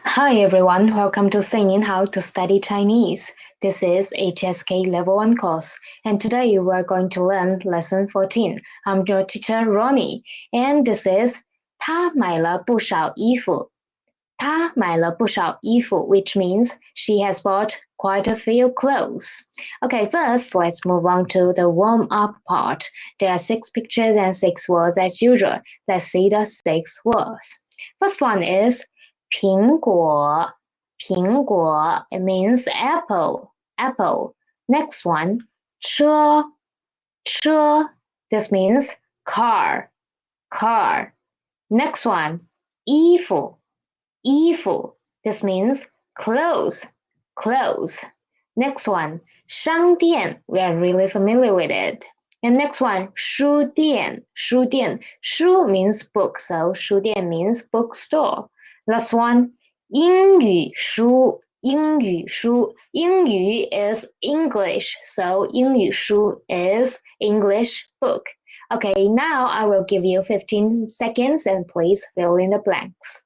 Hi everyone, welcome to Singing How to Study Chinese. This is HSK Level 1 course, and today we're going to learn Lesson 14. I'm your teacher Ronnie, and this is 她买了不少衣服. 她买了不少衣服, which means she has bought quite a few clothes. Okay, first let's move on to the warm-up part. There are 6 pictures and 6 words as usual. Let's see the 6 words. First one is 苹果, 苹果, it means apple, apple. Next one, 车, 车, this means car, car. Next one, 衣服, 衣服, this means clothes, clothes. Next one, 商店, we are really familiar with it. And next one, 书店, 书店. 书 means book, so 书店 means bookstore. Last one, 英语书, 英语书. 英语 is English, so 英语书 is English book. Okay, now I will give you 15 seconds and please fill in the blanks.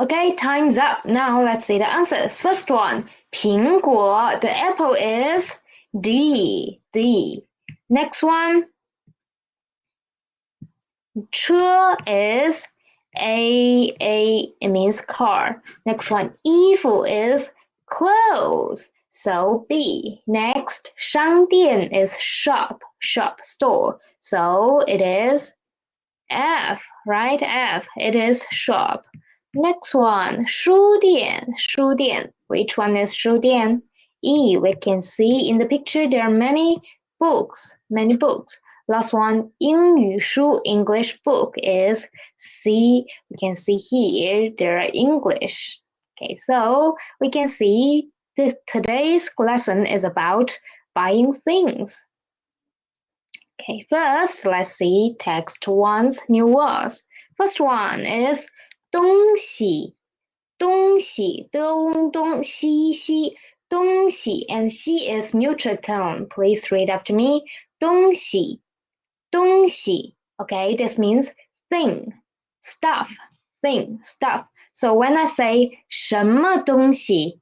Okay, time's up. Now let's see the answers. First one, 苹果. The apple is D. D. Next one, 车 is A. A. It means car. Next one, 衣服 is clothes. So B. Next, 商店 is shop. Shop, store. So it is F, right? F. It is shop. Next one, 书店, 书店. Which one is 书店? E, we can see in the picture there are many books, many books. Last one, 英语书, English book is C. We can see here there are English. Okay, so we can see today's lesson is about buying things. Okay, first let's see text one's new words. First one is 东西，东西，东东西西，东西 and 西 is neutral tone. Please read after me. 东西，东西. Okay, this means thing, stuff, thing, stuff. So when I say 什么东西，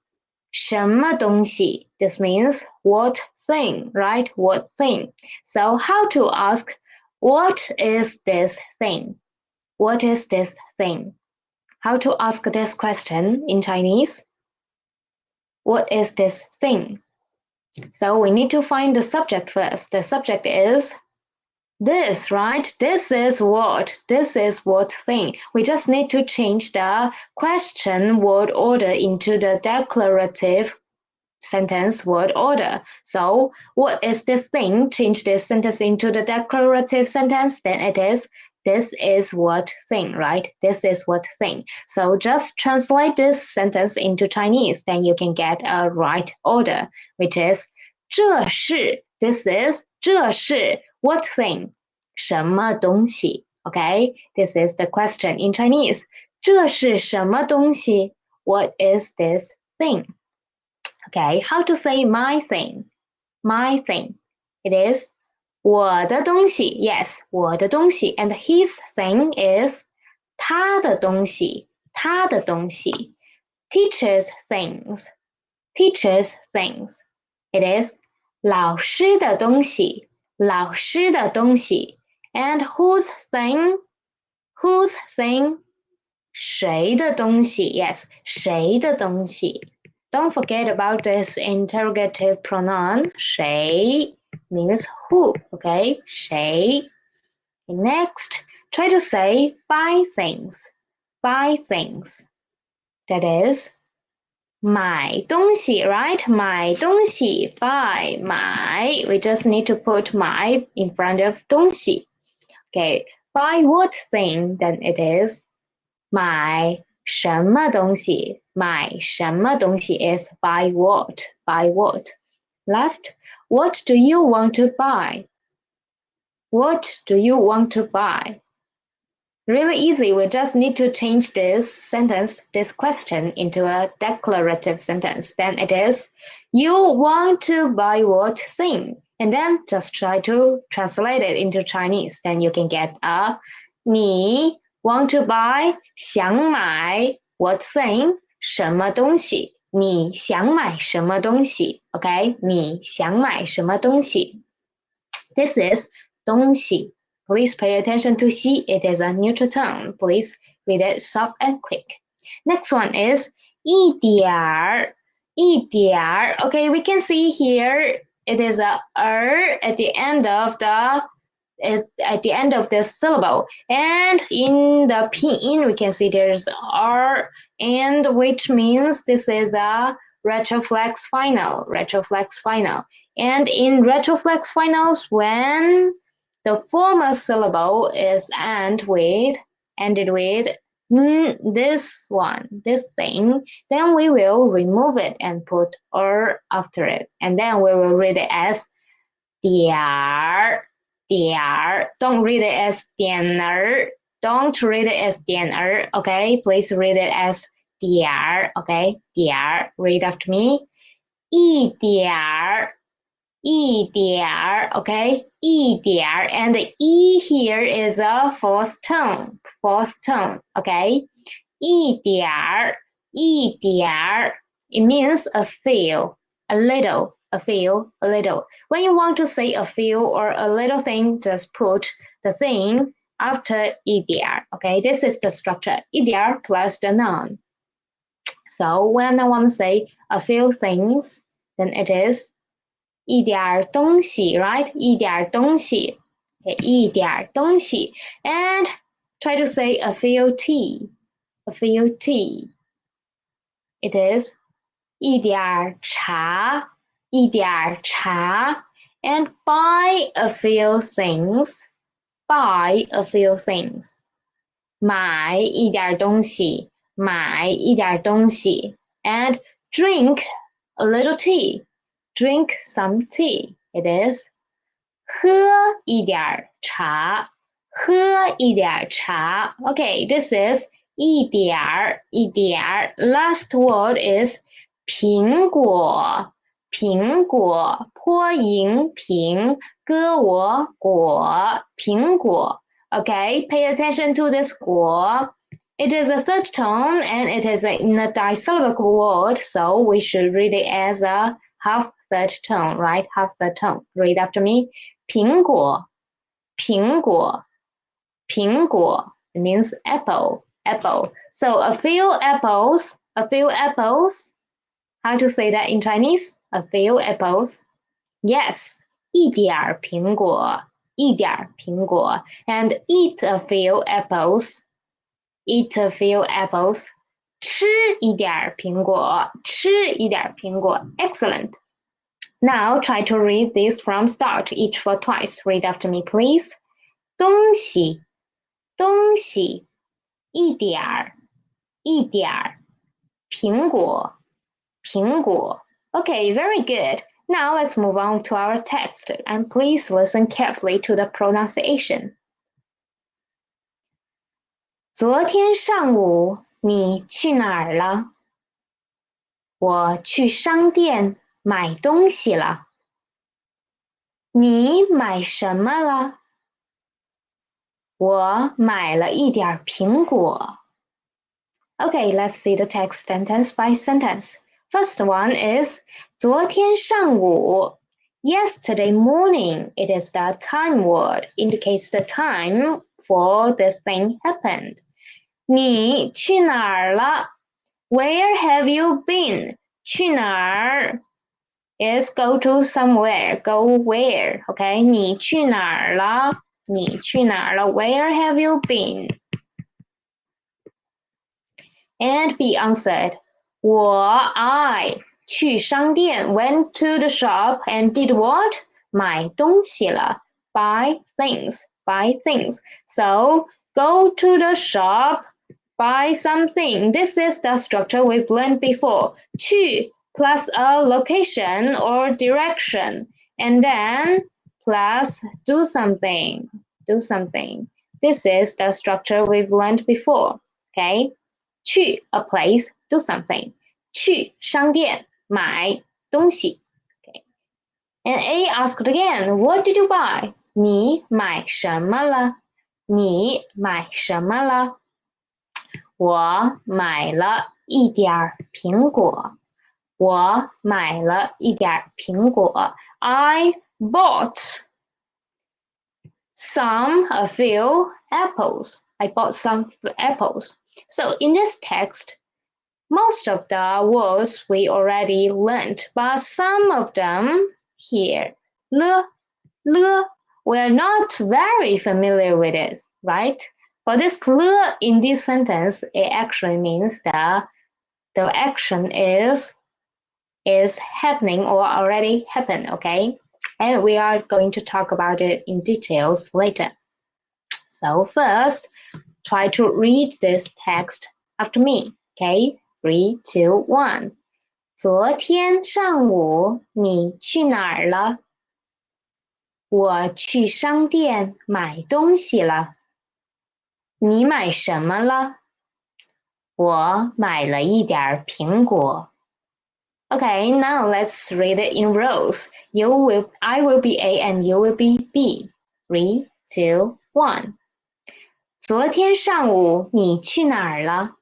什么东西, this means what thing, right? What thing? So how to ask, what is this thing? What is this thing? How to ask this question in Chinese? What is this thing? So we need to find the subject first. The subject is this, right? This is what? This is what thing? We just need to change the question word order into the declarative sentence word order. So what is this thing? Change this sentence into the declarative sentence. Then it is this is what thing, right? This is what thing. So just translate this sentence into Chinese, then you can get a right order, which is 这是 this is 这是 what thing? 什么东西? Okay, this is the question in Chinese. 这是什么东西? What is this thing? Okay, how to say my thing? My thing. It is 我的东西 yes 我的东西 and his thing is 他的东西他的东西 teacher's things teacher's things it is 老师的东西老师的东西 and whose thing谁的东西 yes 谁的东西 don't forget about this interrogative pronoun 谁 means who, okay? 谁. Next, try to say buy things. Buy things. That is 买东西, right? 买东西 buy 买 we just need to put 买 in front of 东西. Okay, buy what thing? Then it is 买什么东西买什么东西 is buy what? Buy what? Last, what do you want to buy? What do you want to buy? Really easy. We just need to change this sentence, this question, into a declarative sentence. Then it is, you want to buy what thing? And then just try to translate it into Chinese. Then you can get a 你 want to buy 想买 what thing 什么东西你想买什么东西 OK 你想买什么东西 This is 东西 Please pay attention to C. It is a neutral tone. Please read it soft and quick. Next one is 一点儿 Okay, we can see here it is a at the end of this syllable, and in the pinyin we can see there's R, and which means this is a retroflex final. And in retroflex finals, when the former syllable is ended with this thing, then we will remove it and put er after it, and then we will read it as 点儿 Don't read it as 点儿 Don't read it as 点儿 Okay, please read it as 点儿 Okay, 点儿 Read after me. 一点儿 Okay, 一点儿 and the E here is a fourth tone. Okay, 一点儿 It means a few, a little, a few, a little. When you want to say a few or a little thing, just put the thing after 一点儿 Okay, this is the structure. 一点儿 plus the noun. So when I want to say a few things, then it is 一点东西 right? 一点东西 Okay, 一点东西 And try to say a few tea. It is 一点茶 And buy a few things. 买一点东西 And drink a little tea. Drink some tea. It is 喝一点茶 Okay, this is 一点 Last word is 苹果坡迎苹歌我果苹果 Okay, pay attention to this 果 It is a third tone and it is in a disyllabic word, so we should read it as a half third tone, right? Half third tone. Read after me. 苹果 It means apple. So a few apples. How to say that in Chinese? A few apples. Yes. 一点苹果 And eat a few apples. 吃一点苹果 Excellent. Now try to read this from start, each for twice. Read after me, please. 东西一点苹果 Okay, very good. Now let's move on to our text, and please listen carefully to the pronunciation. 昨天上午你去哪儿了？我去商店买东西了。你买什么了？我买了一点苹果。Okay, let's see the text sentence by sentence. First one is 昨天上午 Yesterday morning. It is the time word, indicates the time for this thing happened. 你去哪儿了？ Where have you been? 去哪儿 is go to somewhere, go where. Okay, 你去哪儿了？ Where have you been? And be answered. I 去商店 went to the shop and did what? 买东西了 buy things. So go to the shop, buy something. This is the structure we've learned before. 去 plus a location or direction, and then plus do something. This is the structure we've learned before. Okay? 去 a place, do something. 去商店买东西。Okay. And A asked again, what did you buy? 你买什么了？你买什么了？我买了一点苹果。我买了一点苹果。I bought a few apples. I bought some apples. So in this text, most of the words we already learned, but some of them here, le, we're not very familiar with it, right? For this le in this sentence, it actually means that the action is happening or already happened, okay? And we are going to talk about it in details later. So first, try to read this text after me, okay? 3, 2, 1. 昨天上午你去哪儿了？我去商店买东西了。你买什么了？我买了一点苹果。Okay, now let's read it in rows. I will be A and you will be B. 3, 2, 1. 昨天上午你去哪儿了？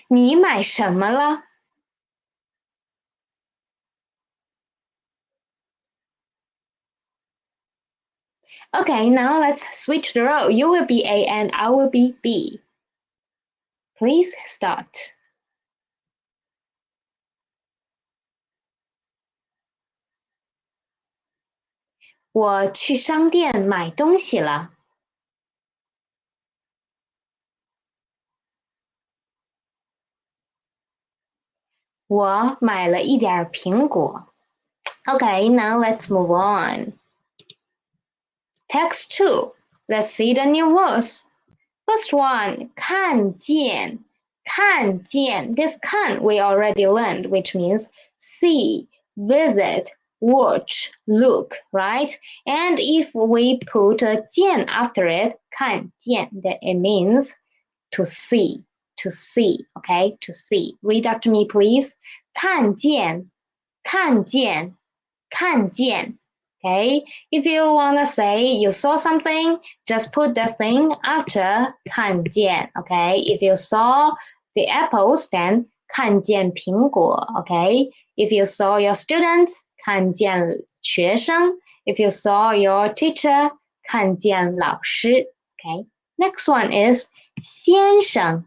你买什么了？ Okay, now let's switch the role. You will be A and I will be B. Please start. 我去商店买东西了。我买了一点苹果。Okay, now let's move on. Text 2. Let's see the new words. First one, 看见. 看见. This 看 we already learned, which means see, visit, watch, look, right? And if we put a 见 after it, 看见, then it means to see, okay? To see. Read after me, please. 看见, 看见, 看见. Okay, if you want to say you saw something, just put the thing after 看见. Okay, if you saw the apples, then 看见苹果. Okay, if you saw your students, 看见学生. If you saw your teacher, 看见老师. Okay, next one is 先生.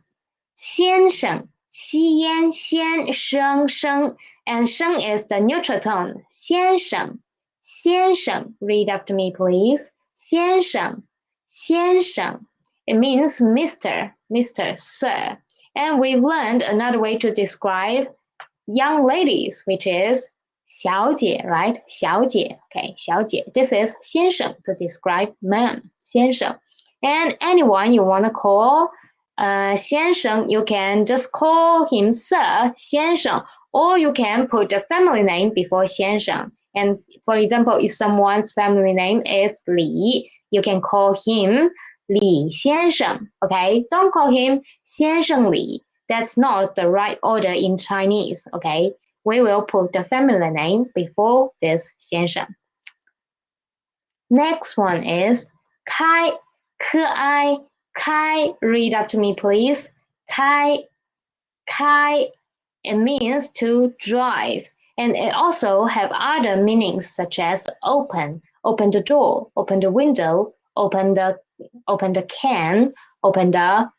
先生, 吸烟, 先生, sheng, and sheng is the neutral tone. 先生. 先生, read after me, please. 先生, 先生. It means Mr., Sir. And we've learned another way to describe young ladies, which is 小姐, right? 小姐, okay, 小姐. This is 先生 to describe men, 先生. And anyone you want to call 先生, you can just call him Sir, 先生, or you can put a family name before 先生. And for example, if someone's family name is Li, you can call him Li 先生, okay? Don't call him 先生李. That's not the right order in Chinese, okay? We will put the family name before this 先生. Next one is 开, 可爱, 开, read up to me, please. 开, 开, it means to drive. And it also have other meanings such as open the door, open the window, open the can, open the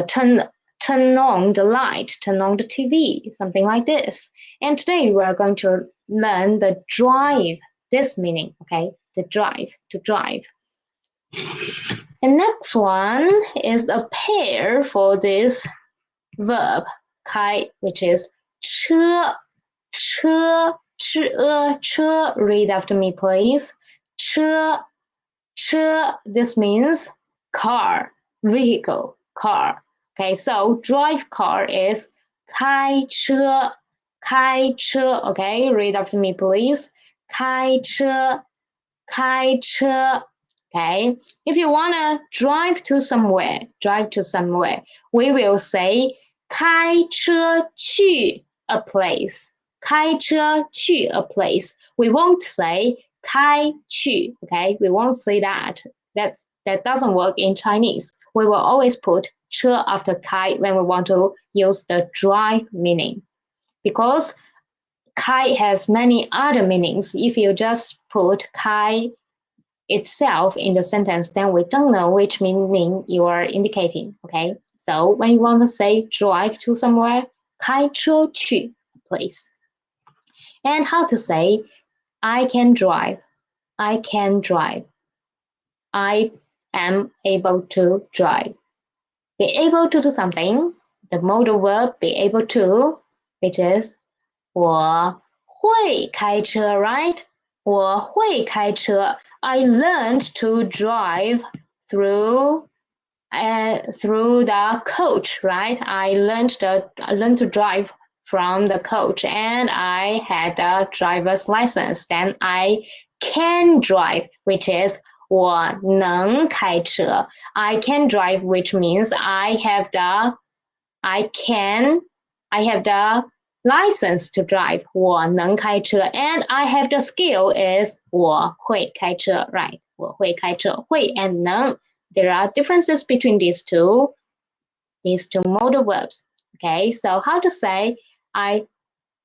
turn on the light, turn on the TV, something like this. And today we are going to learn the drive, this meaning, okay? The drive, to drive. The next one is a pair for this verb, 开, which is 车. 车, read after me, please. 车, this means car, vehicle, car. Okay, so drive car is 开车.开车 okay, read after me please. 开车开车 okay. If you want to drive to somewhere, we will say 开车去 a place. 开车去 a place. We won't say 开去 okay. We won't say that. That doesn't work in Chinese. We will always put 车 after 开 when we want to use the drive meaning. Because kai has many other meanings. If you just put kai itself in the sentence, then we don't know which meaning you are indicating. Okay, so when you want to say drive to somewhere, 开车去 place. And how to say I can drive. I can drive. I am able to drive. Be able to do something. The modal verb be able to, which is 我会开车 right? 我会开车 I learned to drive through the coach, right? I learned to drive from the coach and I had a driver's license. Then I can drive, which is 我能开车 I can drive, which means I have the license to drive 我能开车 and I have the skill is 我会开车 right 我会开车会 and 能 there are differences between these two modal verbs. Okay, so how to say I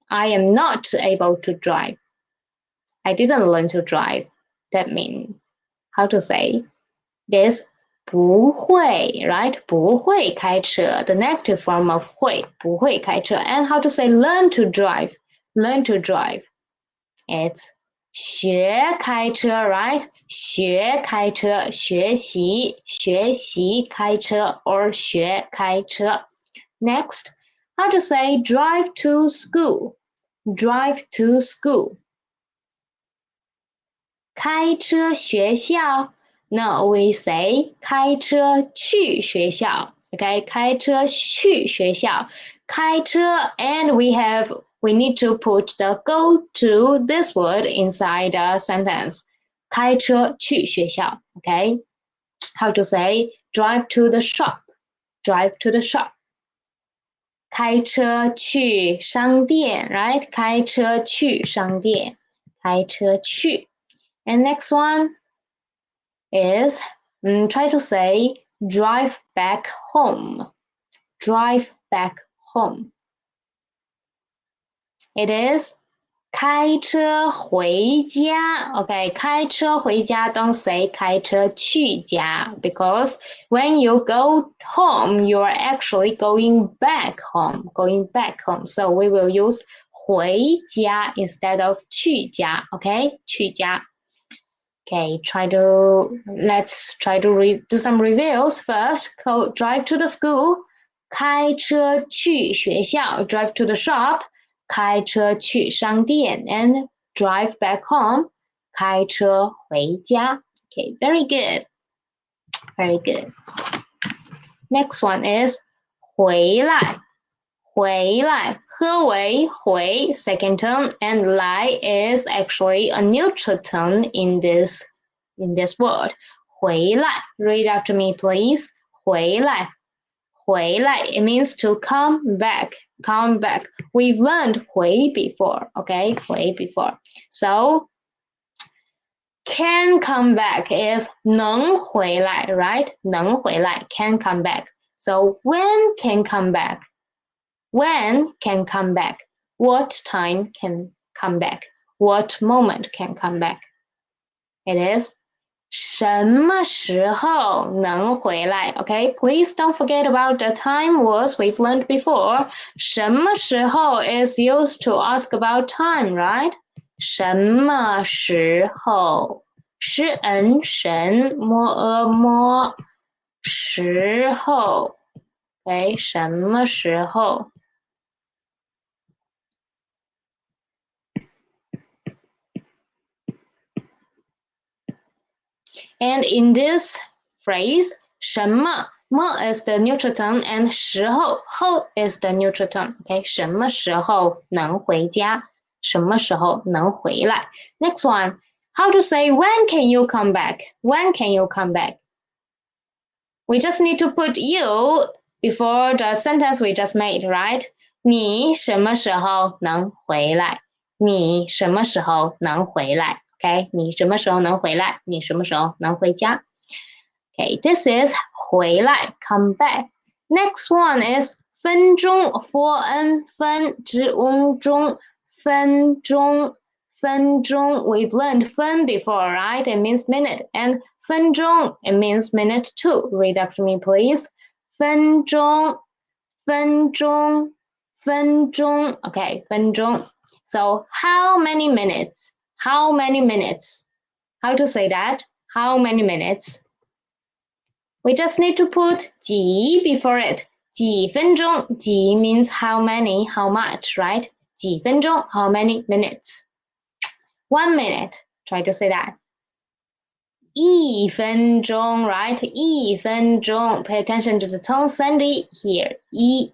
am not able to drive. I didn't learn to drive. That means how to say this 不会 right 不会开车 the negative form of 会不会开车 and how to say learn to drive it's 学开车 right 学开车学习开车 or 学开车 next how to say drive to school 开车学校 no we say 开车去学校 okay 开车去学校开车 and we need to put the go to this word inside the sentence 开车去学校 okay how to say drive to the shop 开车去商店 right 开车去商店开车去 and next one is try to say drive back home. It is 开车回家 okay 开车回家 don't say 开车去家 because when you go home you're actually going back home so we will use 回家 instead of 去家 okay 去家 Okay, let's try to do some reviews first. Drive to the school, 开车去学校 drive to the shop, 开车去商店 and drive back home, 开车回家 Okay, very good. Next one is 回来喝为回 second tone and 来 is actually a neutral tone in this word 回来 read after me please 回来 it means to come back we've learned 回 before okay 回 before so can come back is 能回来 right 能回来 can come back so when can come back what time can come back what moment can come back it is 什么时候能回来 okay please don't forget about the time words we've learned before 什么时候 is used to ask about time right 什么时候神摸时候 okay 什么时候And in this phrase, 什么么 is the neutral tone and 时候 ho is the neutral tone. Okay, 什么时候能回家？什么时候能回来？ Next one, how to say when can you come back? When can you come back? We just need to put you before the sentence we just made, right? 你什么时候能回来？你什么时候能回来？ Okay, 你什么时候能回来？你什么时候能回家？ Okay, this is 回来 come back. Next one is 分钟 4n 分之翁钟分钟分钟 we've learned 分 before, right? It means minute. And 分钟 it means minute too. Read after me, please. 分钟分钟分钟 Okay, 分钟. So how many minutes? How many minutes? How to say that? How many minutes? We just need to put 几 before it. 几分钟, 几 means how many, how much, right? 几分钟, how many minutes? 1 minute, try to say that. 一分钟, right? 一分钟, pay attention to the tone, Sandy, here. 一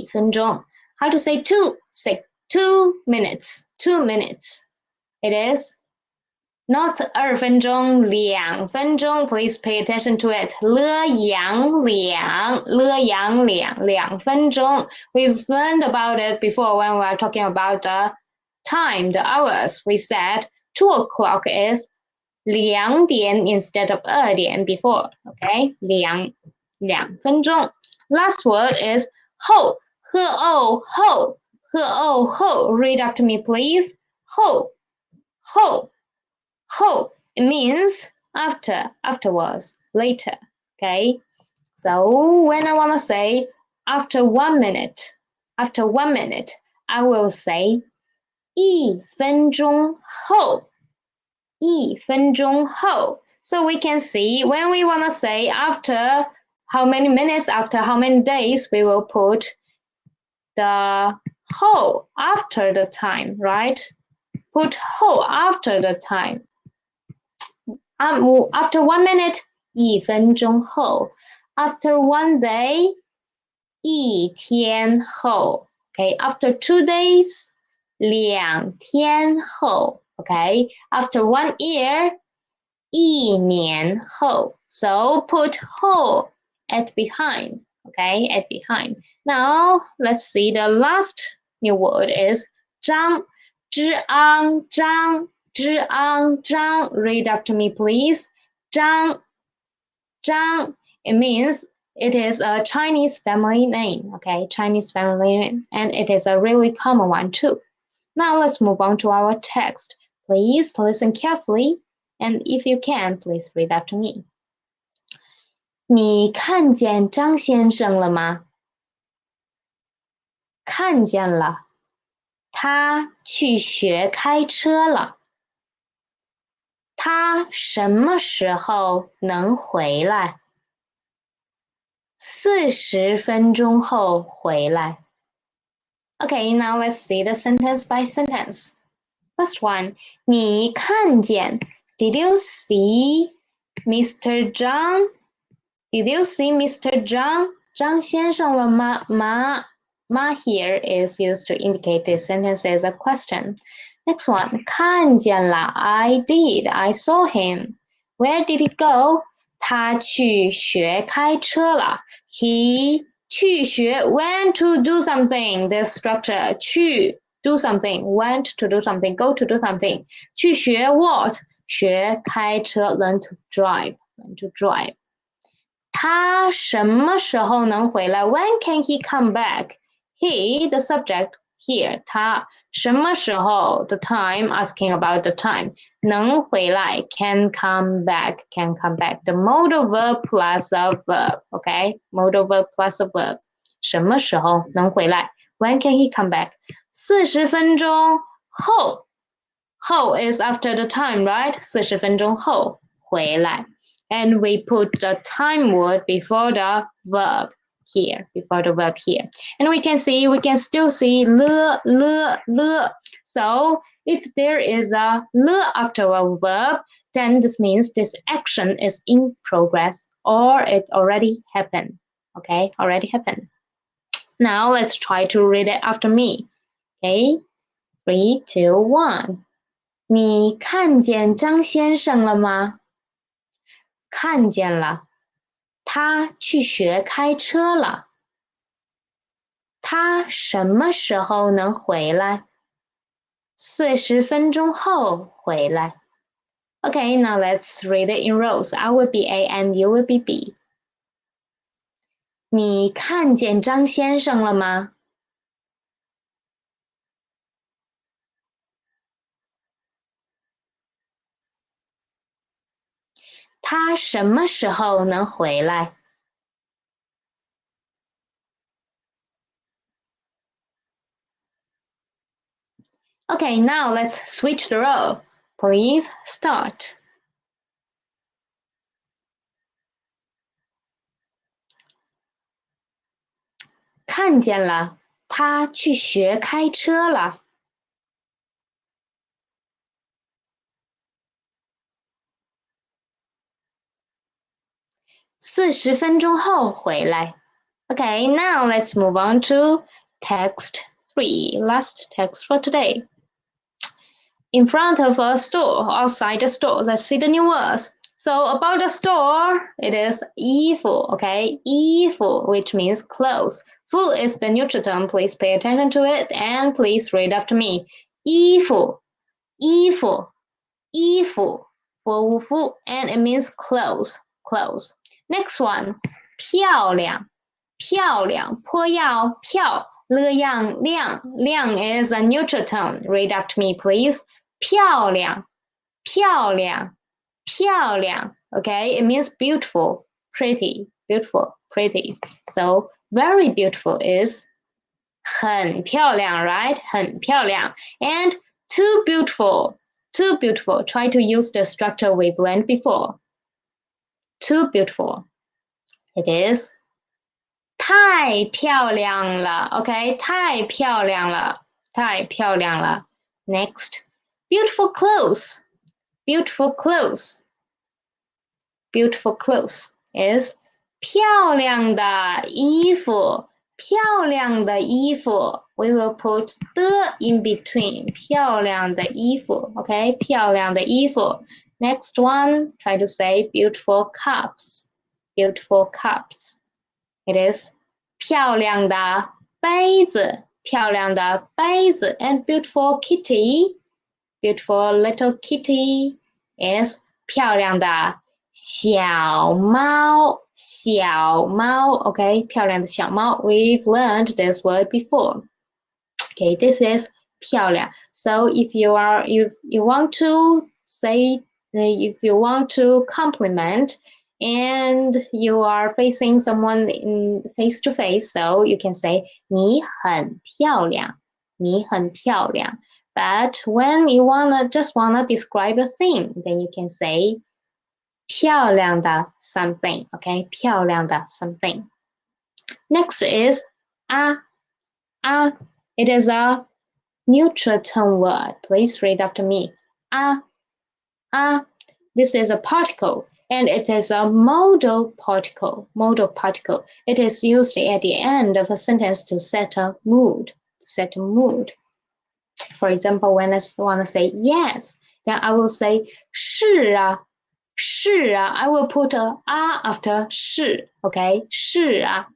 分钟. How to say two? Say 2 minutes, 2 minutes. It is not 2分钟, 2分钟. Please pay attention to it. 了羊两, 了羊两, 2分钟. We've learned about it before when we were talking about the time, the hours. We said 2 o'clock is 2点 instead of 2点 before. Okay, 2分钟. Last word is 后, 后, 后, 后, 后. Read after me, please. 后, 后. Ho, it means after, afterwards, later, okay? So when I want to say after 1 minute, I will say 一分钟后, 一分钟后. So we can see when we want to say after how many minutes, after how many days, we will put the ho after the time, right? Put ho after the time. After 1 minute, 一分钟后. After 1 day, 一天后. Okay, after 2 days, 2天后. Okay, after 1 year, 一年后. So put 后 at behind. Okay, at behind. Now let's see the last new word is 张. 之昂张. 之昂张. Read after me, please. 张 Zhang, it means it is a Chinese family name, okay? Chinese family name, and it is a really common one too. Now let's move on to our text. Please listen carefully, and if you can, please read after me. 你看见张先生了吗？看见了，他去学开车了。他什么时候能回来？40分钟后回来。Okay, now let's see the sentence by sentence. First one, 你看见 Did you see Mr. Zhang? Did you see Mr. Zhang? 张先生了吗？Ma here is used to indicate this sentence as a question. Next one, 看见了 I did. I saw him. Where did he go? 他去学开车了。He 去学 went to do something. This structure 去 do something, went to do something, go to do something. 去学 what? 学开车 learn to drive. Learn to drive. 他什么时候能回来 When can he come back? He, the subject here, 他什么时候 the time, asking about the time. 能回来 can come back, can come back. The modal verb plus a verb, okay? Modal verb plus a verb. 什么时候能回来 When can he come back? 40分钟后 后 is after the time, right? 40分钟后回来。And we put the time word before the verb here, And we can still see le. So if there is a le after a verb, then this means this action is in progress or it already happened. Okay, already happened. Now let's try to read it after me. Okay, 3, 2, 1. 你看见张先生了吗？看见了，他去学开车了。他什么时候能回来？40分钟后回来。Okay, now let's read it in rows. I will be A and you will be B. 你看见张先生了吗？他什么时候能回来？Okay, now let's switch the role. Please start. 看见了，他去学开车了。40分钟后回来。Okay, now let's move on to text 3, last text for today. In front of a store, outside the store, let's see the new words. So about the store, it is 衣服, okay? 衣服, which means clothes. Fu is the neutral term. Please pay attention to it and please read after me. 衣服,衣服,衣服, 服服, and it means clothes, clothes. Next one, 漂亮,漂亮, 颇要漂, 了样亮, 亮 is a neutral tone. Read after me, please. 漂亮,漂亮,漂亮. Okay, it means beautiful, pretty, beautiful, pretty. So very beautiful is 很漂亮, right? 很漂亮. And too beautiful, too beautiful. Try to use the structure we've learned before. Too beautiful. It is 太漂亮了. Okay, 太漂亮了,太漂亮了. Next, beautiful clothes, beautiful clothes. Beautiful clothes is 漂亮的衣服，漂亮的衣服。We will put the in between. 漂亮的衣服 okay? 漂亮的衣服 Next one, try to say beautiful cups. Beautiful cups. It is 漂亮的杯子，漂亮的杯子 and beautiful kitty. Beautiful little kitty is 漂亮的小猫，小猫 okay? 漂亮的小猫 We've learned this word before. Okay, this is 漂亮. So if you want to say, if you want to compliment and you are facing someone in face to face, so you can say 你很漂亮，你很漂亮。But when you just wanna describe a thing, then you can say 漂亮的 something, okay? 漂亮的 something. Next is 啊啊 It is a neutral tone word. Please read after me. This is a particle and it is a modal particle. Modal particle. It is used at the end of a sentence to set a mood. Set a mood. For example, when I want to say yes, then I will say 是啊,是啊. I will put a after 是, okay? 是啊.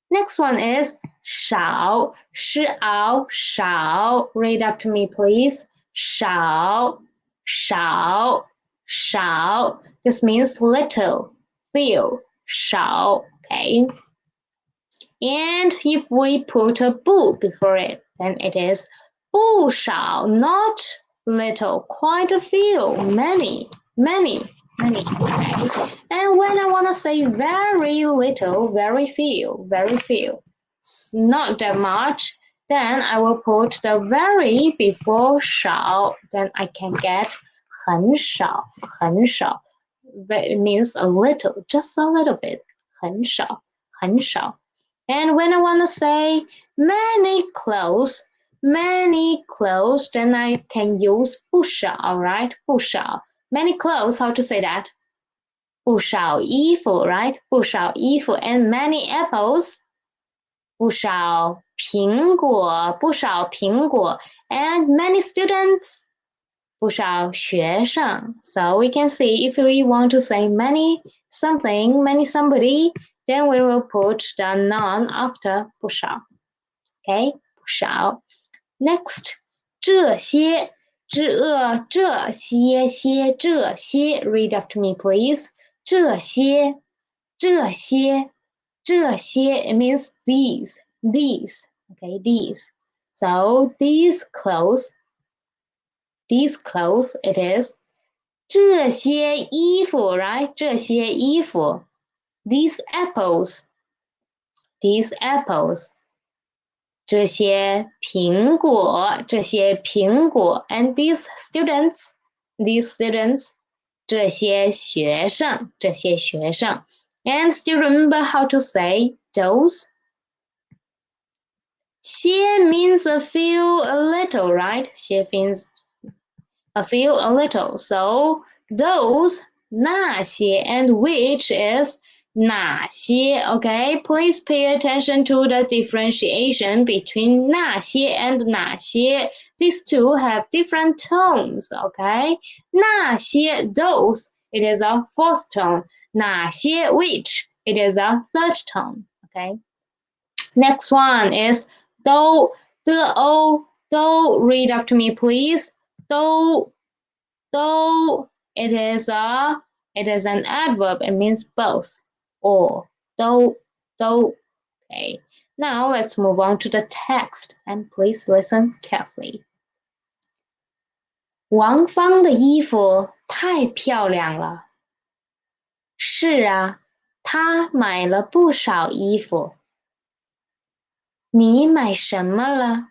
Next one is 少,是熬,少. Read after me, please. 少,少,少. This means little, few, 少, okay? And if we put a 不 before it, then it is 不少, not little, quite a few, many, many, many. Okay? And when I want to say very little, very few, not that much, then I will put the very before 少, then I can get 很少, 很少. It means a little, just a little bit, 很少, 很少. And when I want to say many clothes, then I can use 不少, right? 不少. Many clothes, how to say that? 不少衣服 right 不少衣服 and many apples 不少苹果不少苹果 and many students 不少学生 so we can see if we want to say many something many somebody then we will put the noun after 不少 okay 不少 next 这些这些 read after me please 这些it means these okay these so these clothes it is 这些衣服 right 这些衣服 these apples 这些苹果 and these students 这些学生 and still remember how to say those 些 means a few a little right 些 means a few a little so those 那些 and which is 哪些 okay please pay attention to the differentiation between 那些 and 哪些 these two have different tones okay 那些 those it is a fourth tone 哪些 which it is a third tone okay next one is though read after me please though it is an adverb it means both or though okay now let's move on to the text and please listen carefully 王芳的衣服太漂亮了是啊她买了不少衣服你买什么了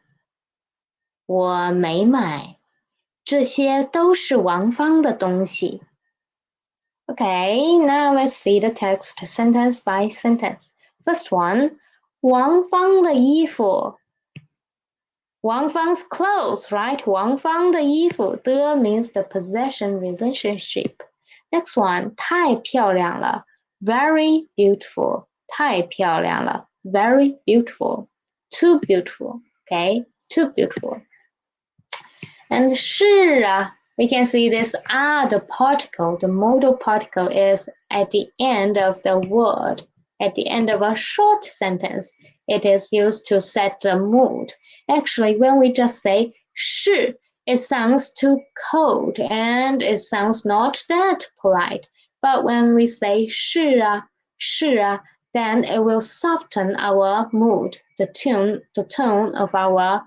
我没买这些都是王芳的东西Okay, now let's see the text sentence by sentence. First one, 王芳的衣服 Wang Fang's clothes, right? 王芳的衣服 The means the possession relationship. Next one, 太漂亮了 Very beautiful. 太漂亮了 Very beautiful. Too beautiful. Okay, too beautiful. And 是啊 we can see this the particle, the modal particle is at the end of the word, at the end of a short sentence. It is used to set the mood. Actually, when we just say 是, it sounds too cold and it sounds not that polite. But when we say 是啊, then it will soften our mood, the tone of our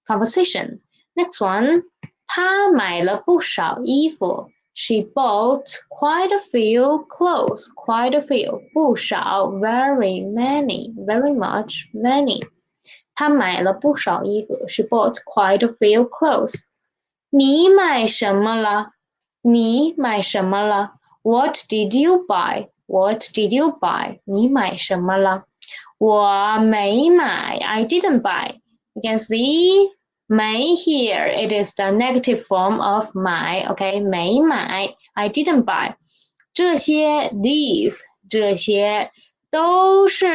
conversation. Next one. 她买了不少衣服 She bought quite a few clothes. Quite a few. 不少 very many. Very much. Many. 她买了不少衣服 She bought quite a few clothes. 你买什么了？你买什么了？ What did you buy? What did you buy? 你买什么了？我没买 I didn't buy. You can see 没 here, it is the negative form of 买 okay 没买 I didn't buy 这些 these 这些都是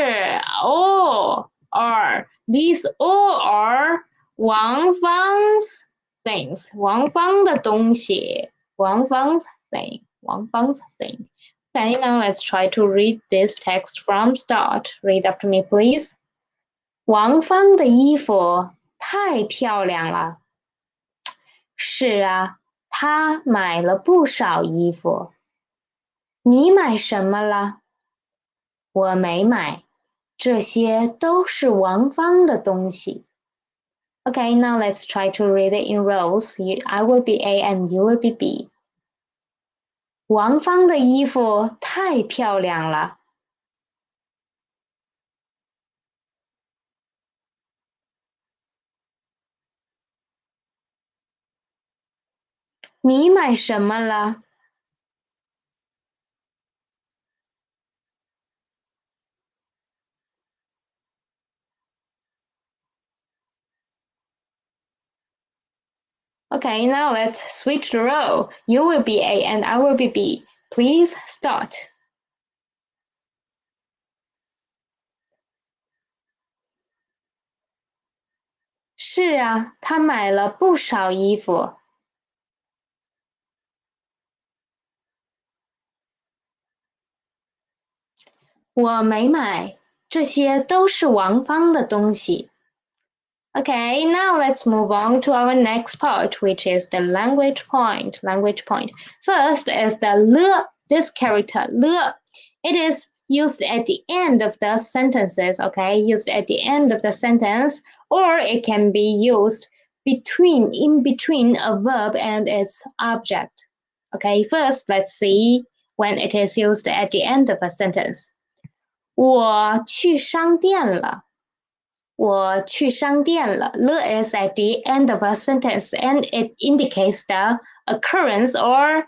all are these all are 王芳's things 王芳的东西王芳's thing 王芳's thing Okay, now let's try to read this text from start. Read after me, please. 王芳的衣服太漂亮了。是啊，她买了不少衣服。你买什么了？我没买，这些都是王芳的东西。Okay, now let's try to read it in rows. I will be A and you will be B. 王芳的衣服太漂亮了。你买什么了？Okay, now let's switch the role. You will be A and I will be B. Please start. 是啊，她买了不少衣服。我没买，这些都是王芳的东西。Okay, now let's move on to our next part, which is the language point. Language point. First is the le, this character, le. It is used at the end of the sentences, okay? Used at the end of the sentence, or it can be used in between a verb and its object. Okay, first let's see when it is used at the end of a sentence. 我去商店了。我去商店了。Le is at the end of a sentence and it indicates the occurrence or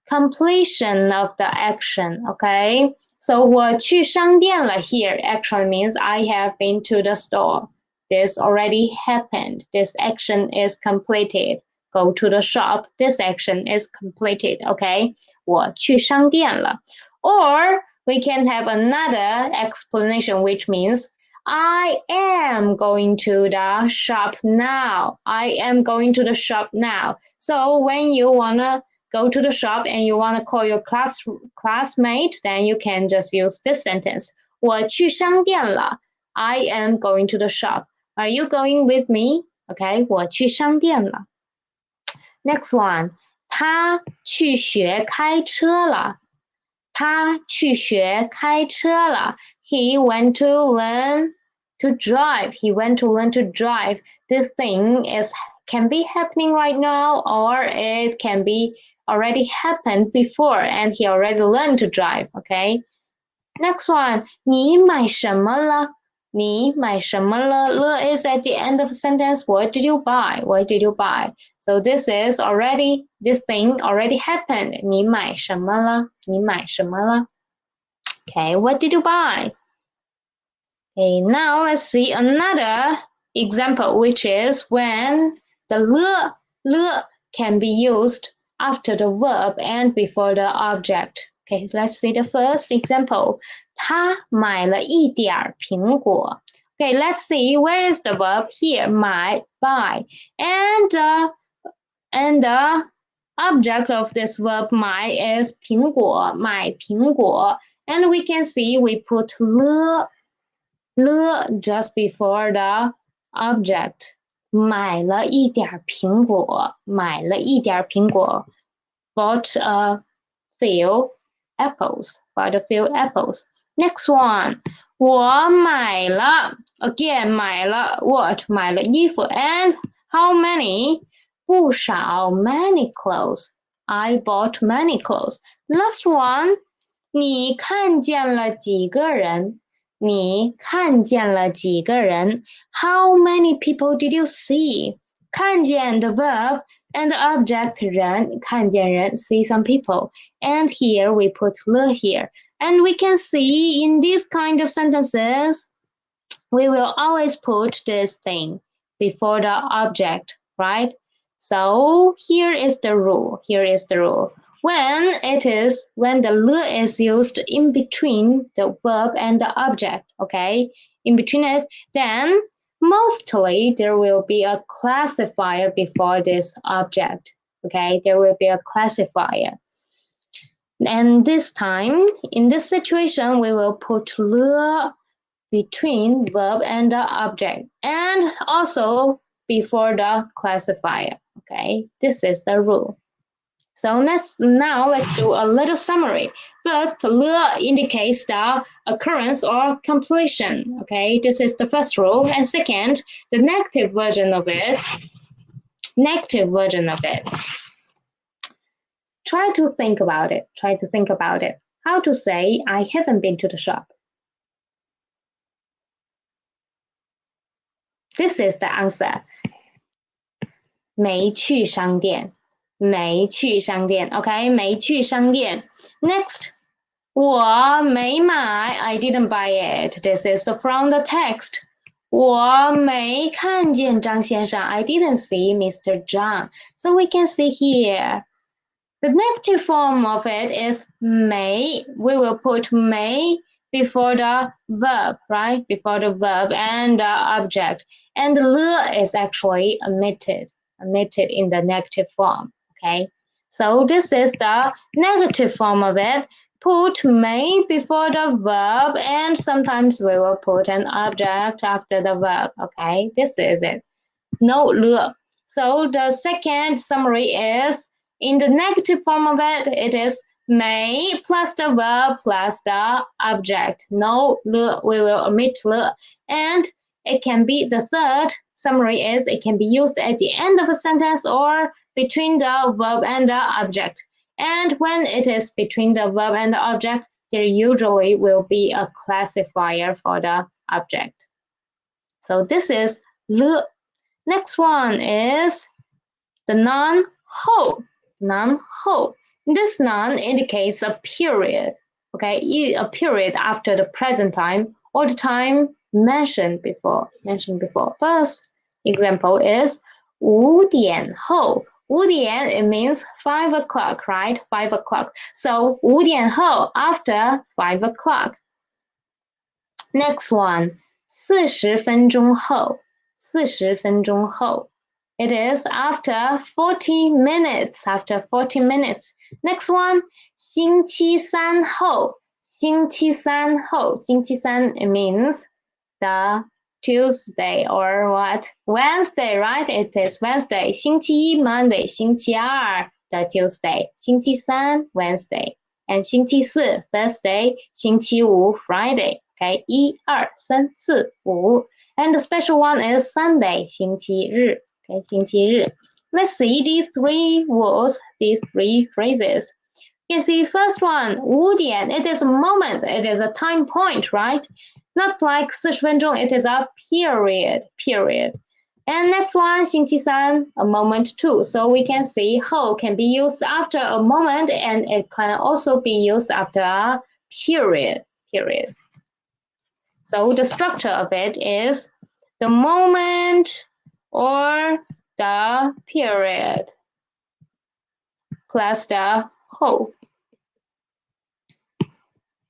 completion of the action. Okay, so 我去商店了 here actually means I have been to the store. This already happened. This action is completed. Go to the shop. This action is completed. Okay, 我去商店了。Or we can have another explanation which means I am going to the shop now. I am going to the shop now. So when you wanna go to the shop and you wanna call your classmate, then you can just use this sentence. 我去商店了. I am going to the shop. Are you going with me? Okay, 我去商店了. Next one. 他去学开车了。他去学开车了。He went to learn to drive. He went to learn to drive. This thing can be happening right now, or it can be already happened before, and he already learned to drive. Okay. Next one. 你买什么了？你买什么了？ Le is at the end of the sentence. What did you buy? What did you buy? So this thing already happened. 你买什么了？你买什么了？ Okay, what did you buy? Okay, now let's see another example, which is when the le can be used after the verb and before the object. Okay, let's see the first example. 他买了一点儿苹果. Okay, let's see where is the verb here? 买 buy, and the object of this verb 买 is 苹果买苹果, and we can see we put le just before the object. 买了一点苹果，买了一点苹果 bought a few apples. Bought a few apples. Next one. 我买了 again 买了 what 买了衣服 and how many 不少 many clothes. I bought many clothes. Last one. 你看见了几个人？你看见了几个人？ How many people did you see? 看见 the verb and the object 人看见人 see some people, and here we put le here, and we can see in these kind of sentences we will always put this thing before the object, right? So here is the rule. When the le is used in between the verb and the object, okay, in between it, then mostly there will be a classifier before this object, okay, there will be a classifier. And this time, in this situation, we will put le between verb and the object, and also before the classifier, okay, this is the rule. So let's do a little summary. First, le indicates the occurrence or completion. Okay, this is the first rule. And second, the negative version of it. Try to think about it. How to say I haven't been to the shop. This is the answer. 没去商店。Okay, 没去商店。Next, 我没买 I didn't buy it. This is from the text. 我没看见张先生 I didn't see Mr. John. So we can see here The negative form of it is may. We will put may before the verb, right? Before the verb and the object. And le is actually omitted in the negative form, okay? So this is the negative form of it. Put may before the verb, and sometimes we will put an object after the verb, okay? This is it. No le. So the second summary is, in the negative form of it, it is may plus the verb plus the object. No le, we will omit le. And it can be, the third summary is, it can be used at the end of a sentence or between the verb and the object. And when it is between the verb and the object, there usually will be a classifier for the object. So this is le. Next one is the noun ho. Noun ho. This noun indicates a period, okay, a period after the present time or the time mentioned before. First example is 5点后. 5点, it means 5 o'clock, right? 5 o'clock. So 5点后, after 5 o'clock. Next one, 40分钟后. 40分钟后. It is after 40 minutes. After 40 minutes. Next one, 星期三后. 星期三后. 星期三, it means the Tuesday or what? Wednesday, right? It is Wednesday. 星期一 Monday. 星期二 the Tuesday. 星期三 Wednesday. And 星期四 Thursday. 星期五 Friday. Okay, 1, 2, 3, 4, 5. And the special one is Sunday, 星期日. Okay, 星期日. Let's see these three words, these three phrases. You can see first one, 5点, it is a moment, it is a time point, right? Not like 40分钟, it is a period. And next one, 星期三, a moment too. So we can see how can be used after a moment, and it can also be used after a period. So the structure of it is the moment or the period plus the whole.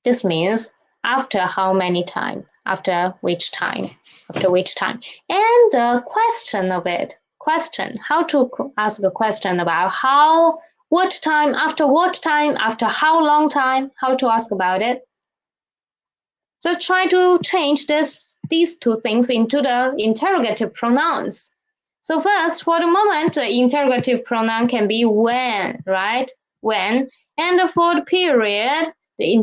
This means after how many time, after which time. And the question of it, how to ask a question about how, what time, after how long time, how to ask about it. So try to change these two things into the interrogative pronouns. So first, for the moment, the interrogative pronoun can be when, right? When. And for the period, the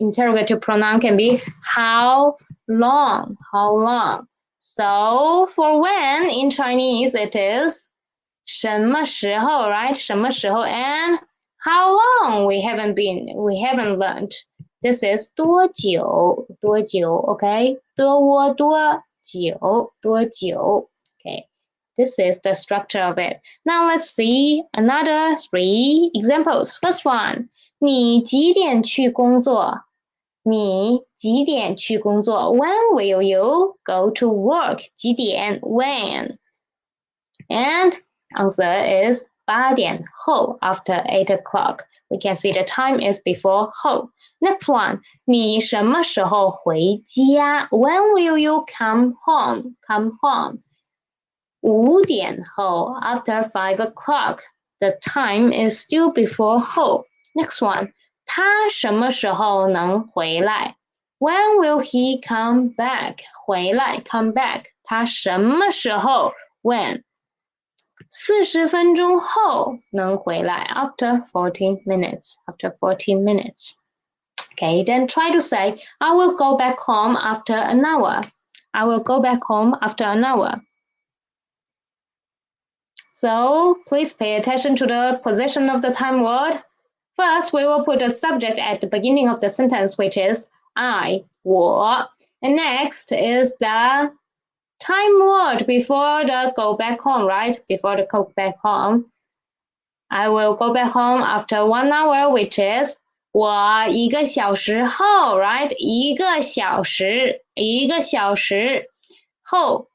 interrogative pronoun can be how long. So for when in Chinese, it is 什么时候, right? 什么时候, and how long we haven't learned. This is 多久, okay? 多久. Okay, this is the structure of it. Now let's see another 3 examples. First one, 你几点去工作? 你几点去工作? When will you go to work? 几点? When? And answer is 8点后, after 8 o'clock. We can see the time is before 后. Next one, 你什么时候回家? When will you come home? 5点后, after 5 o'clock. The time is still before 后. Next one, 他什么时候能回来? When will he come back? 回来 come back. 他什么时候 when? 40分钟后能回来 after 14 minutes. Okay, then try to say, I will go back home after an hour. So please pay attention to the position of the time word. First, we will put a subject at the beginning of the sentence, which is I, 我. And next is the time word before the go back home, right? Before the go back home. I will go back home after 1 hour, which is 我1个小时后, right? 1个小时后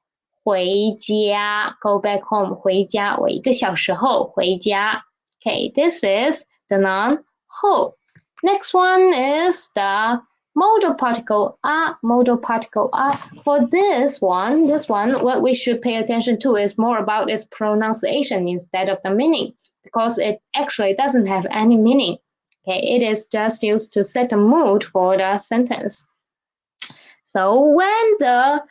回家 go back home 回家我1个小时后回家 Okay, this is the noun ho. Next one is the modal particle a. Modal particle a. For this one, what we should pay attention to is more about its pronunciation instead of the meaning, because it actually doesn't have any meaning. Okay, it is just used to set a mood for the sentence. So when the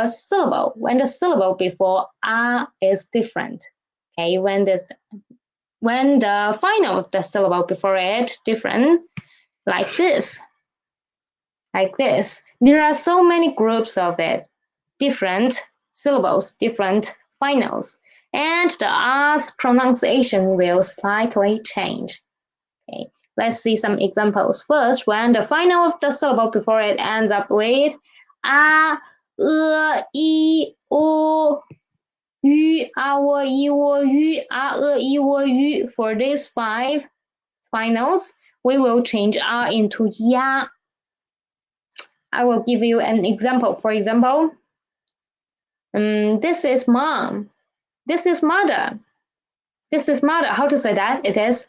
syllable before a is different, okay, when the final of the syllable before it different, like this. There are so many groups of it, different syllables, different finals, and the r's pronunciation will slightly change. Okay, let's see some examples. First, when the final of the syllable before it ends up with a, i, o, ü, a, o, i, o, ü, a, i, o, ü. For these 5 finals, we will change a into ya. I will give you an example. For example, this is mom. This is mother. This is mother. How to say that? It is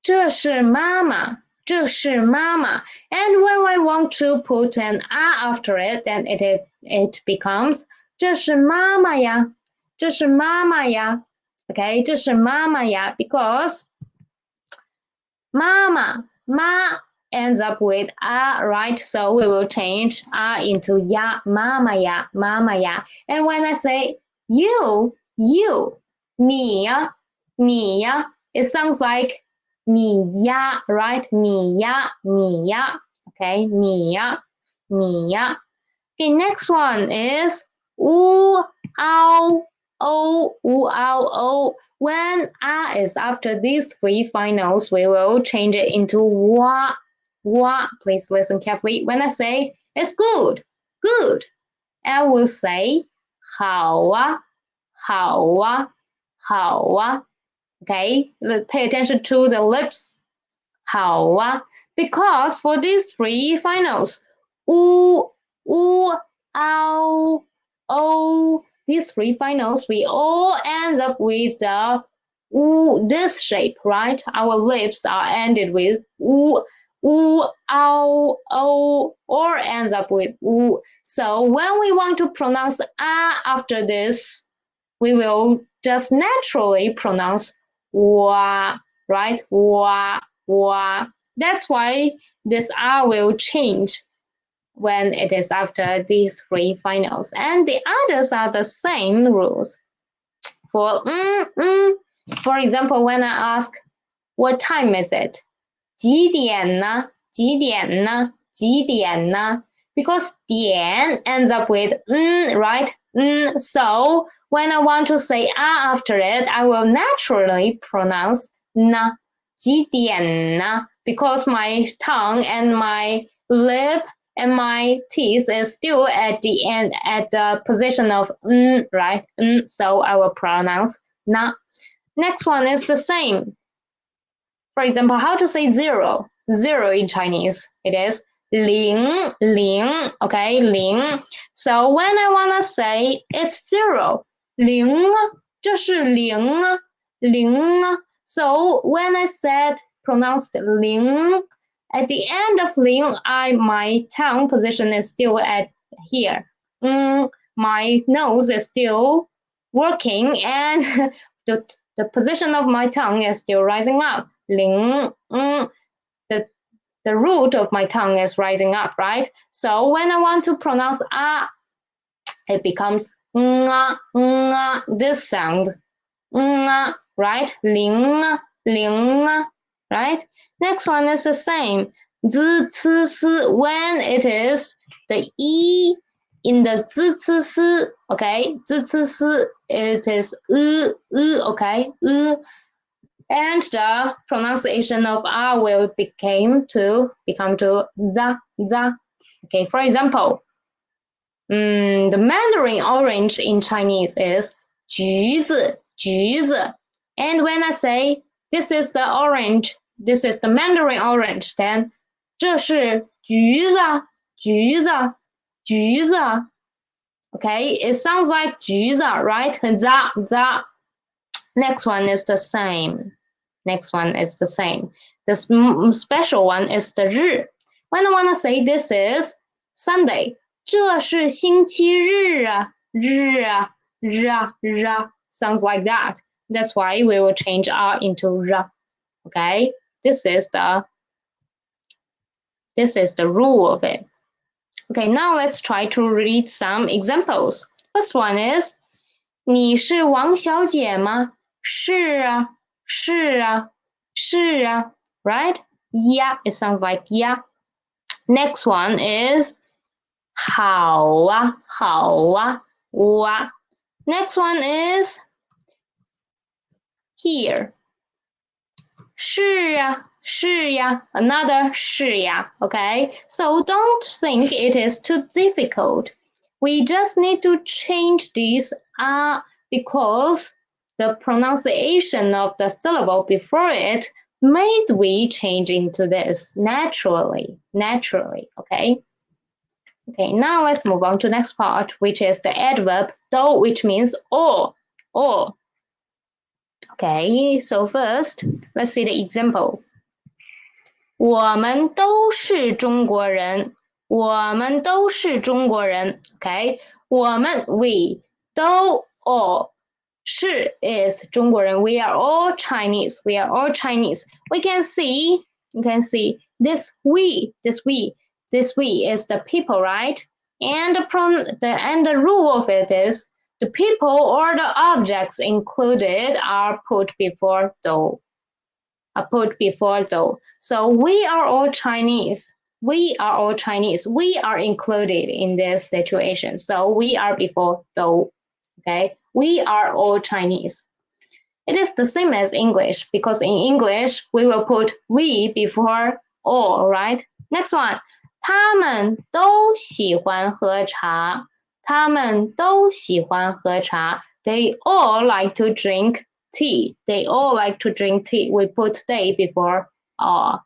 这是妈妈。这是妈妈. And when I want to put an a after it, then it becomes 这是妈妈呀。这是妈妈呀。Okay, 这是妈妈呀, because 妈妈 ma ends up with a, right? So we will change a into ya, mama ya, mama ya. And when I say you, 你呀, it sounds like 你呀, right? 你呀. Okay, 你呀. Okay, next one is 呜, ow, o, 呜, ow, o. When a is after these 3 finals, we will change it into wa. Please listen carefully. When I say it's good, I will say 好啊. Okay, pay attention to the lips. 好啊. Because for these 3 finals, 呜, ow, o, these 3 finals, we all end up with the this shape, right? Our lips are ended with ow, o, or ends up with oo. So when we want to pronounce a after this, we will just naturally pronounce wa, right? Wa. That's why this a will change when it is after these 3 finals. And the others are the same rules. For example, when I ask, what time is it? 几点呢? Because 点 ends up with right? So when I want to say a after it, I will naturally pronounce na. 几点呢? Because my tongue and my lip and my teeth is still at the end, at the position of right? So I will pronounce na. Next one is the same. For example, how to say 0? 0 in Chinese, it is 零, okay, 零. So when I want to say it's 0, 零, 这是零. So when I said pronounced 零, at the end of 零, my tongue position is still at here. My nose is still working and the position of my tongue is still rising up. 零, the root of my tongue is rising up, right? So when I want to pronounce a, it becomes this sound, right? 零, right? Next one is the same. 滋, 呲, 丝, when it is the e in the 滋, 呲, 丝, okay? 滋, 呲, 丝, it is okay? And the pronunciation of a will become to za. Okay, for example, the Mandarin orange in Chinese is 橘子. And when I say this is the orange, this is the Mandarin orange, then 这是橘子. Okay, it sounds like 橘子, right? za. Next one is the same. Next one is the same. The special one is the 日. When I want to say this is Sunday, 这是星期日啊，日啊，日啊，日啊 sounds like that. That's why we will change R into 日. Okay, this is the rule of it. Okay, now let's try to read some examples. First one is 你是王小姐吗？是啊，是啊，是啊 right? Yeah, it sounds like yeah. Next one is 好啊，好啊，哇。Next one is here. 是呀，是呀, another 是呀, okay? So don't think it is too difficult. We just need to change these because the pronunciation of the syllable before it made we change into this naturally, okay? Okay, now let's move on to the next part, which is the adverb though, which means or. Okay, so first, let's see the example. 我们都是中国人，我们都是中国人。Okay, 我们 we 都 all 是 is 中国人。We are all Chinese. We are all Chinese. You can see this we is the people, right? And the rule of it is the people or the objects included are put before though. So we are all Chinese. We are included in this situation. So we are before though. Okay, we are all Chinese. It is the same as English because in English we will put we before all, right? Next one. 他们都喜欢喝茶。他们都喜欢喝茶。They all like to drink tea. They all like to drink tea. We put they before all.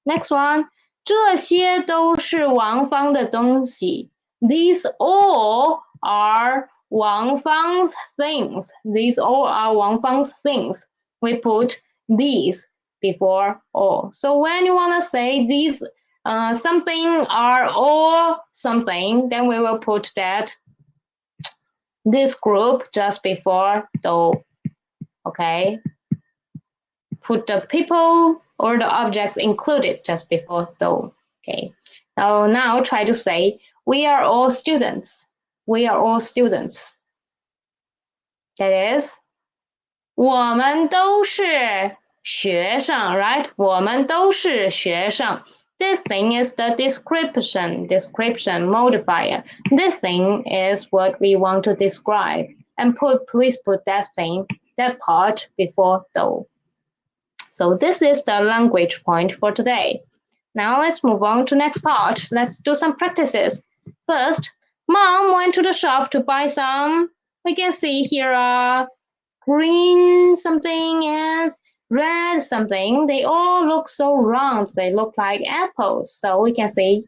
Next one. 这些都是王芳的东西。These all are Wang Fang's things. These all are Wang Fang's things. We put these before all. So when you want to say these something are all something, then we will put that this group just before though. Okay. Put the people or the objects included just before though. Okay. Now try to say we are all students. We are all students. That is 我们都是学生 right? 我们都是学生 This thing is the description modifier. This thing is what we want to describe. And please put that part before though. So this is the language point for today. Now let's move on to next part. Let's do some practices. First, Mom went to the shop to buy some. We can see here are green something and red something. They all look so round. They look like apples. So we can say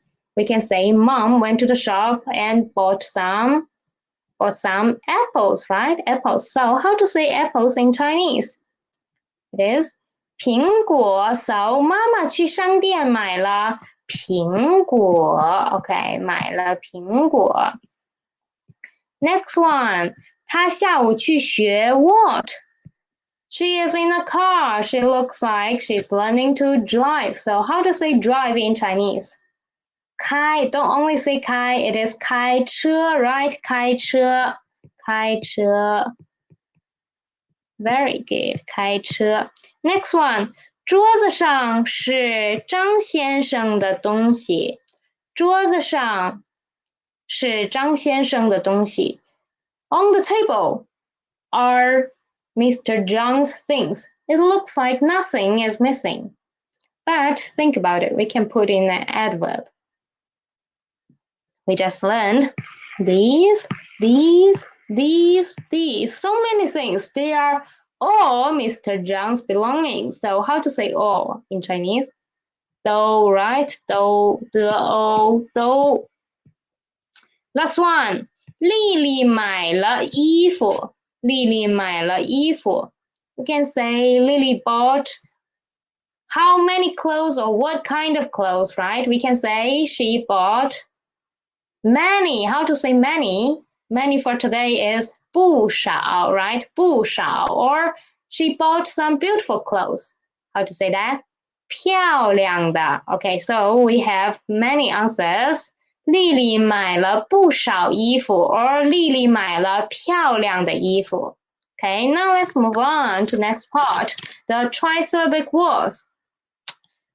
Mom went to the shop and bought some apples, right? Apples. So how to say apples in Chinese? It is 苹果 So 妈妈去商店买了苹果 Okay, 买了苹果 Next one 她下午去学 what? She is in a car. She looks like she's learning to drive. So how to say drive in Chinese? 开 Don't only say 开 It is 开车 right? 开车 Very good 开车 Next one 桌子上是张先生的东西桌子上是张先生的东西 On the table are Mr. Zhang's things. It looks like nothing is missing. But think about it. We can put in an adverb. We just learned these. So many things. They are all Mr. Zhang's belongings. So how to say all in Chinese? Do, right? Do, do. Last one. 丽丽买了衣服。丽丽买了衣服 You can say Lily bought how many clothes or what kind of clothes, right? We can say she bought many. How to say many? Many for today is 不少, right? 不少. Or she bought some beautiful clothes. How to say that? 漂亮的. Okay, so we have many answers. 丽丽买了不少衣服 or 丽丽买了漂亮的衣服. Okay, now let's move on to next part. The trisyllabic words,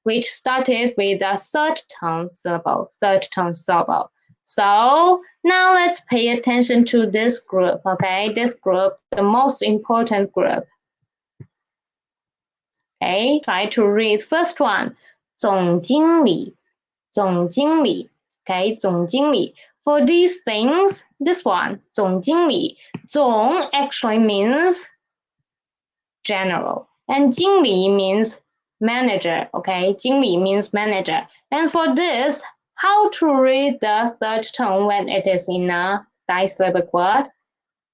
which started with a third tone syllable. So now let's pay attention to this group, okay? This group, the most important group. Okay, try to read first one. 总经理, 总经理. Okay, 总经理. For these things, this one, 总经理. 总 actually means general, and 经理 means manager, okay? 经理 means manager. And for this, how to read the third tone when it is in a disyllabic word?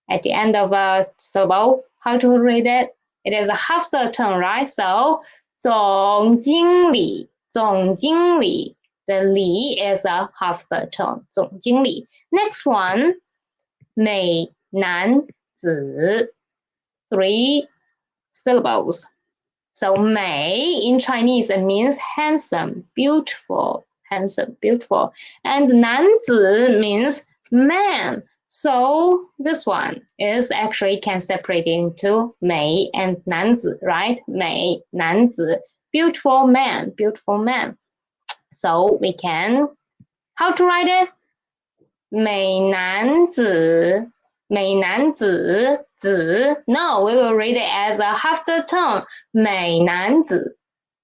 At the end of a syllable, how to read it? It is a half third tone, right? So, 总经理, 总经理. The 理 is a half third tone, 总经理. Next one, 美男子. 3 syllables. So 美 in Chinese it means handsome, beautiful, handsome, beautiful. And 男子 means man. So this one is actually can separate into 美 and 男子, right? 美男子, beautiful man, beautiful man. So we can, how to write it? 美男子, 美男子, 子. No, we will read it as a half the tone. 美男子,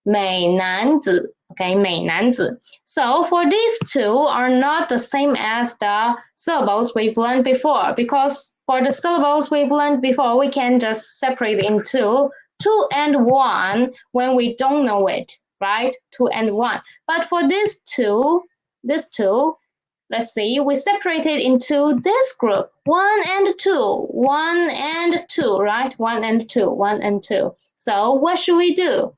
美男子. Okay, 美男子. So for these two are not the same as the syllables we've learned before, because for the syllables we've learned before, we can just separate into 2 and 1 when we don't know it, right? 2 and 1. But for these two, let's see, we separated into this group, 1 and 2, 1 and 2, right? 1 and 2, 1 and 2. So what should we do?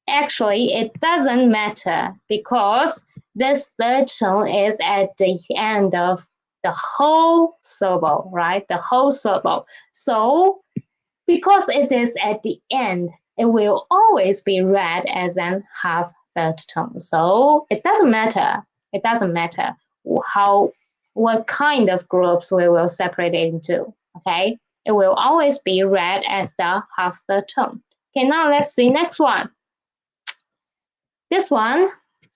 Actually, it doesn't matter because this third tone is at the end of the whole syllable, right? The whole syllable. So because it is at the end, it will always be read as an half third tone. So it doesn't matter. It doesn't matter what kind of groups we will separate it into. Okay, it will always be read as the half third tone. Okay, now let's see next one. This one,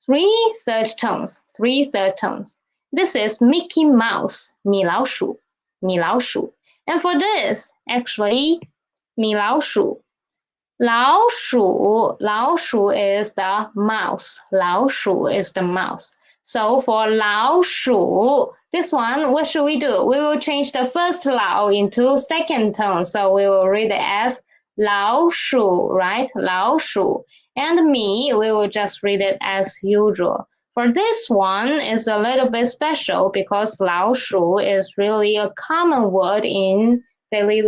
3 third tones. 3 third tones. This is Mickey Mouse, 米老鼠, 米老鼠. And for this, actually, 米老鼠. 老鼠, 老鼠 is the mouse. 老鼠 is the mouse. So for 老鼠, this one, what should we do? We will change the first 老 into second tone. So we will read it as 老鼠, right? 老鼠. And me, we will just read it as usual. For this one, is a little bit special because 老鼠 is really a common word in daily,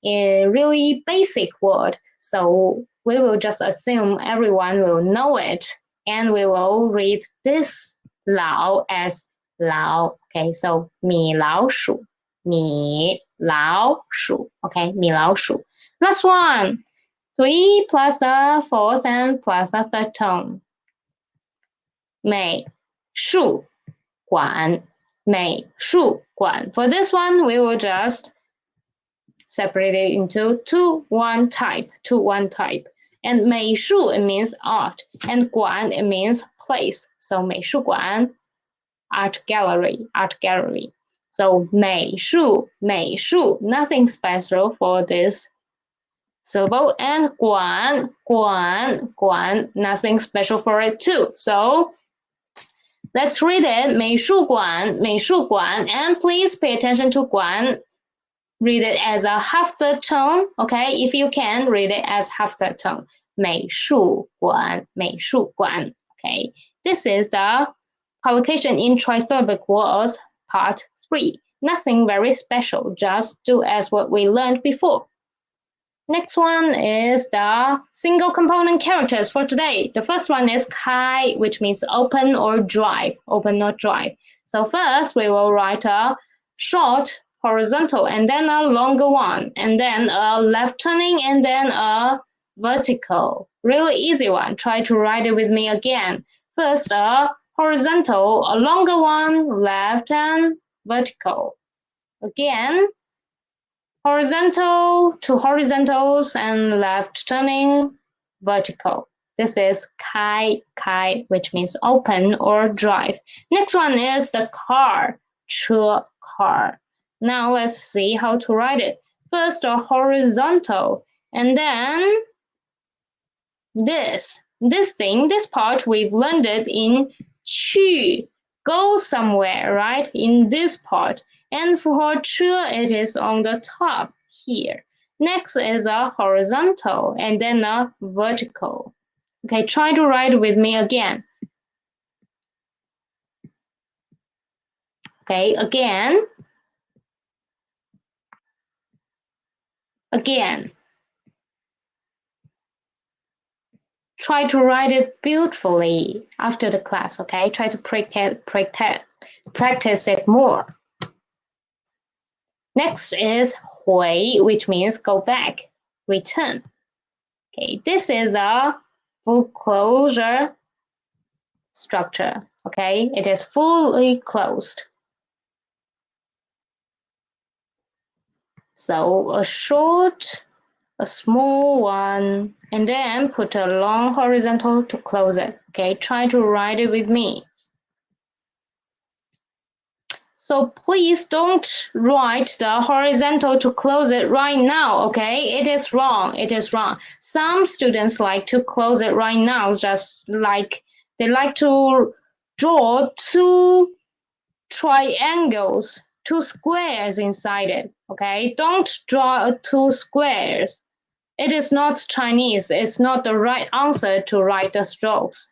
a really basic word. So we will just assume everyone will know it, and we will read this 老 as 老. Okay, so 米老鼠, 米老鼠. Okay, 米老鼠. Last one. 3 plus a fourth and plus a third tone. 美术馆, 美术馆. For this one, we will just separate it into 2-1 type, 2-1 type. And 美术, it means art, and 馆, it means place. So 美术馆, art gallery, art gallery. So 美术, 美术, nothing special for this syllable. And 馆, 馆, 馆, nothing special for it too. So let's read it. 美术馆, 美术馆, and please pay attention to 馆. Read it as a half third tone. Okay, if you can, read it as half third tone. 美术馆, 美术馆. Okay, this is the collocation in trisyllabic words, part 3. Nothing very special, just do as what we learned before. Next one is the single component characters for today. The first one is kai, which means open or drive, open or drive. So first we will write a short horizontal and then a longer one and then a left turning and then a vertical. Really easy one. Try to write it with me again. First a horizontal, a longer one, left and vertical. Again, horizontal to horizontals and left turning, vertical. This is kai, which means open or drive. Next one is the car, 车, car. Now let's see how to write it. First a horizontal and then this part we've learned it in 去, go somewhere, right? In this part. And for 车, it is on the top here. Next is a horizontal and then a vertical. Okay, try to write with me again. Okay, again. Try to write it beautifully after the class, okay? Try to practice it more. Next is 回, which means go back, return. Okay, this is a full closure structure, okay? It is fully closed. So a short, a small one, and then put a long horizontal to close it. Okay, try to write it with me. So please don't write the horizontal to close it right now, okay? It is wrong. Some students like to close it right now, just like they like to draw two triangles, two squares inside it, okay? Don't draw two squares. It is not Chinese. It's not the right answer to write the strokes.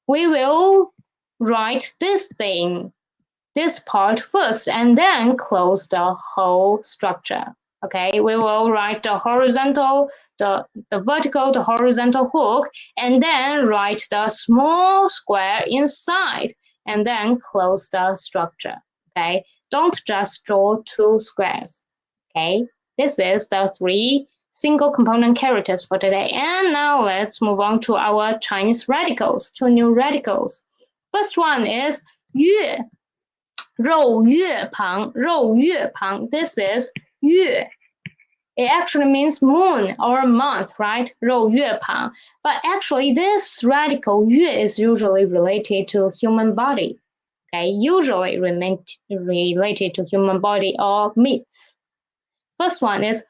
We will write this part first, and then close the whole structure. Okay, we will write the horizontal, the vertical, the horizontal hook, and then write the small square inside, and then close the structure. Okay, don't just draw two squares. Okay, this is the 3 single component characters for today. And now let's move on to our Chinese radicals, 2 new radicals. First one is 月, 肉月旁, 肉月旁. This is 月. It actually means moon or month, right? 肉月旁. But actually this radical 月 is usually related to human body. Okay, usually related to human body or meats. First one is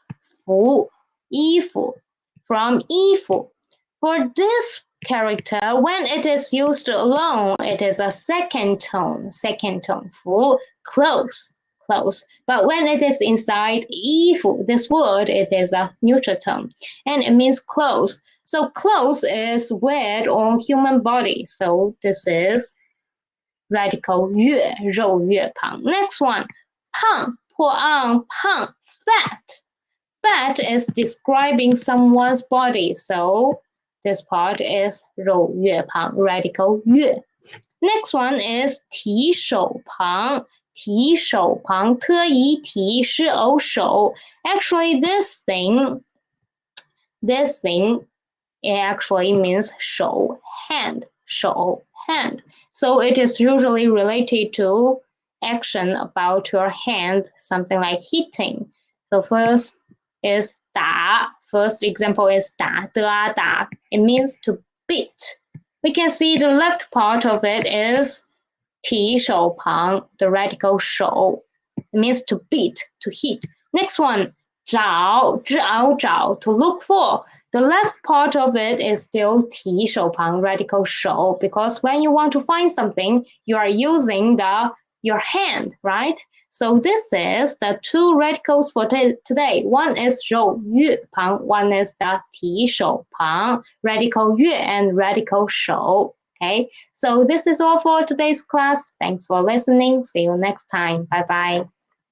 服, 衣服, from 衣服. For this character, when it is used alone, it is a second tone, 服, close. But when it is inside 衣服, this word, it is a neutral tone, and it means close. So close is weared on human body. So this is radical 月, 肉月旁. Next one, 胖, 破案, 胖, fat. Fat is describing someone's body, so this part is 肉月旁, radical 月. Next one is 提手旁, 提手旁, 特意提是偶手. Actually, this thing, it actually means 手, hand, 手, hand. So it is usually related to action about your hand, something like hitting. So first is 打. First example is 打, 打. It means to beat. We can see the left part of it is 提手旁, the radical 手. It means to beat, to hit. Next one, 找, 找, to look for. The left part of it is still 提手旁, radical 手, because when you want to find something, you are using your hand, right? So this is the 2 radicals for today. One is 肉月旁, one is the 提手旁, radical 月 and radical 手. Okay, so this is all for today's class. Thanks for listening. See you next time. Bye bye.